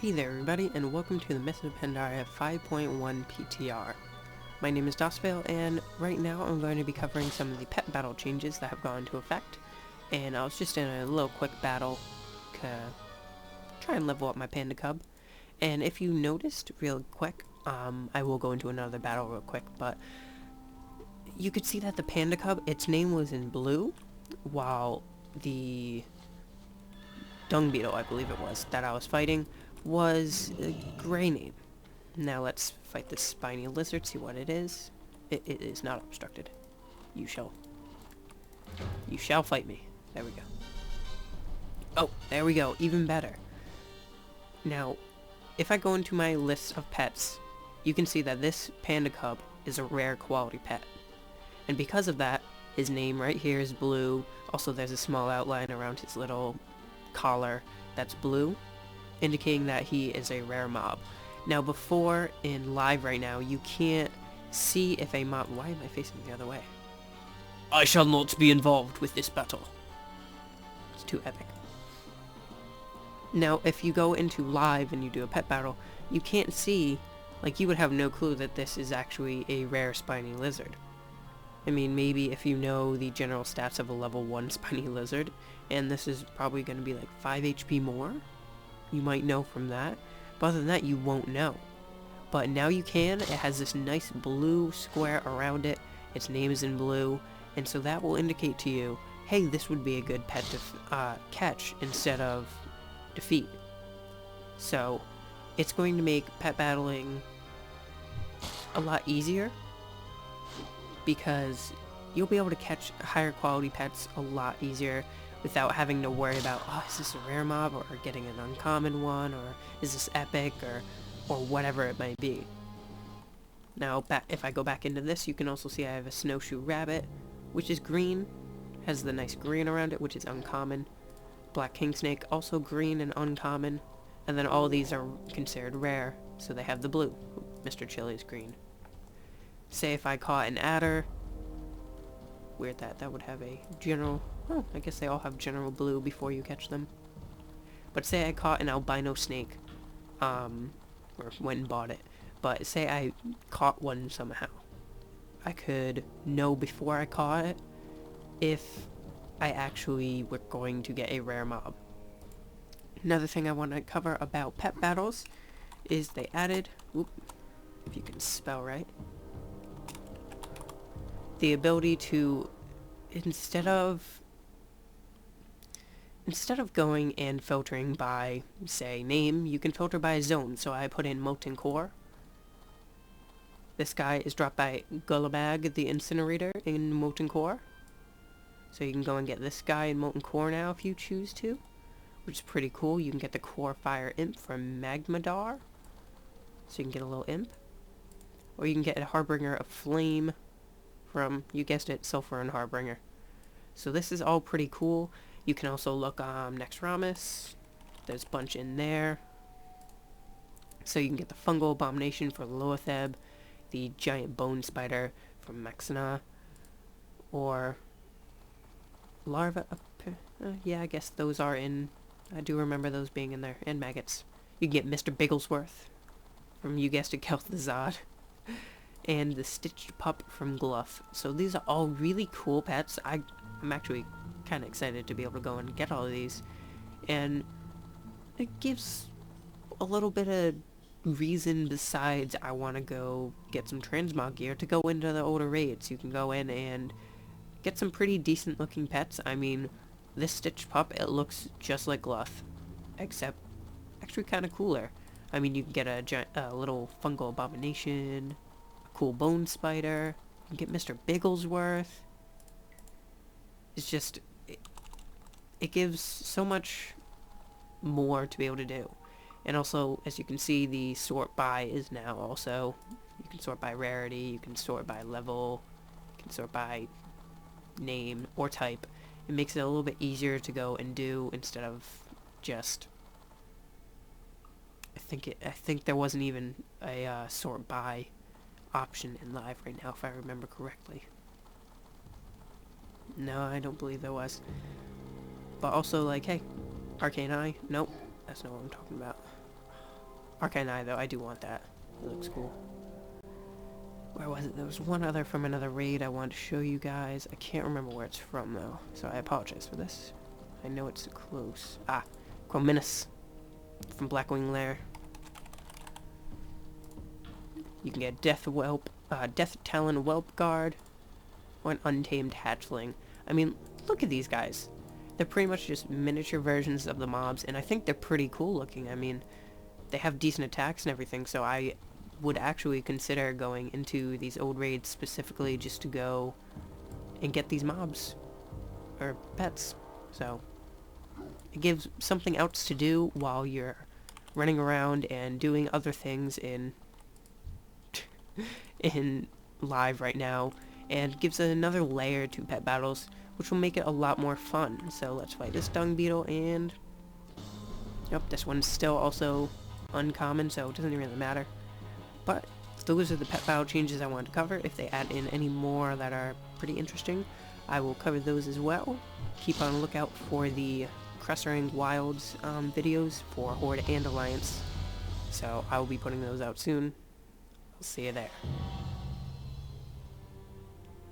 Hey there everybody, and welcome to the Mists of Pandaria 5.1 PTR. My name is Daesvail, and right now I'm going to be covering some of the pet battle changes that have gone into effect. And I was just in a little quick battle to try and level up my panda cub. And if you noticed real quick, I will go into another battle real quick, but you could see that the panda cub, its name was in blue, while the dung beetle, I believe it was, that I was fighting, was a gray name. Now let's fight this spiny lizard, see what it is. It is not obstructed. You shall fight me. There we go. Oh, there we go, even better. Now, if I go into my list of pets, you can see that this panda cub is a rare quality pet. And because of that, his name right here is blue. Also, there's a small outline around his little collar that's blue, indicating that he is a rare mob. Now before, in live right now, you can't see if a mob... Why am I facing the other way? I shall not be involved with this battle. It's too epic. Now if you go into live and you do a pet battle, you can't see, like you would have no clue that this is actually a rare spiny lizard. I mean, maybe if you know the general stats of a level 1 spiny lizard, and this is probably going to be like 5 HP more, you might know from that. But other than that, you won't know. But now you can. It has this nice blue square around it. Its name is in blue, and so that will indicate to you, hey, this would be a good pet to catch instead of defeat. So it's going to make pet battling a lot easier, because you'll be able to catch higher quality pets a lot easier without having to worry about, oh, is this a rare mob, or getting an uncommon one, or is this epic, or whatever it might be. Now, if I go back into this, you can also see I have a snowshoe rabbit, which is green, has the nice green around it, which is uncommon. Black king snake, also green and uncommon, and then all these are considered rare, so they have the blue. Mr. Chili is green. Say if I caught an adder, weird that would have a general, oh, I guess they all have general blue before you catch them. But say I caught an albino snake, or went and bought it, but say I caught one somehow. I could know before I caught it if I actually were going to get a rare mob. Another thing I want to cover about pet battles is they added, if you can spell right, the ability to, instead of going and filtering by, say, name, you can filter by zone. So I put in Molten Core. This guy is dropped by Gullabag the Incinerator in Molten Core. So you can go and get this guy in Molten Core now if you choose to, which is pretty cool. You can get the Core Fire Imp from Magmadar, so you can get a little imp. Or you can get a Harbinger of Flame from, you guessed it, Sulfur and Harbinger. So this is all pretty cool. You can also look Nexramus. There's a bunch in there. So you can get the Fungal Abomination for Loatheb, the Giant Bone Spider from Maxina, or Larva. Yeah, I guess those are in. I do remember those being in there. And Maggots. You can get Mr. Bigglesworth from, you guessed it, Kel'Thuzad. And the Stitched Pup from Gluff. So these are all really cool pets. I'm actually kind of excited to be able to go and get all of these. And it gives a little bit of reason besides I want to go get some transmog gear to go into the older raids. You can go in and get some pretty decent looking pets. I mean, this Stitched Pup, it looks just like Gluff, except actually kind of cooler. I mean, you can get a little Fungal Abomination, cool bone spider, you can get Mr. Bigglesworth. It's just, it gives so much more to be able to do. And also, as you can see, the sort by is now also, you can sort by rarity, you can sort by level, you can sort by name or type. It makes it a little bit easier to go and do instead of just, I think there wasn't even a sort by option in live right now, if I remember correctly. No, I don't believe there was. But also, like, hey, Arcane Eye, nope, that's not what I'm talking about. Arcane Eye, though, I do want that. It looks cool. Where was it? There was one other from another raid I wanted to show you guys. I can't remember where it's from, though, so I apologize for this. I know it's close. Ah, Chrominus from Blackwing Lair. You can get Death Talon Whelp Guard, or an Untamed Hatchling. I mean, look at these guys. They're pretty much just miniature versions of the mobs, and I think they're pretty cool looking. I mean, they have decent attacks and everything, so I would actually consider going into these old raids specifically just to go and get these mobs, or pets. So, it gives something else to do while you're running around and doing other things in live right now, and gives another layer to pet battles, which will make it a lot more fun. So let's fight this dung beetle, and yep, this one's still also uncommon, so it doesn't really matter. But those are the pet battle changes I wanted to cover. If they add in any more that are pretty interesting, I will cover those as well. Keep on the lookout for the Crestering Wilds videos for Horde and Alliance. So I will be putting those out soon. I'll see you there.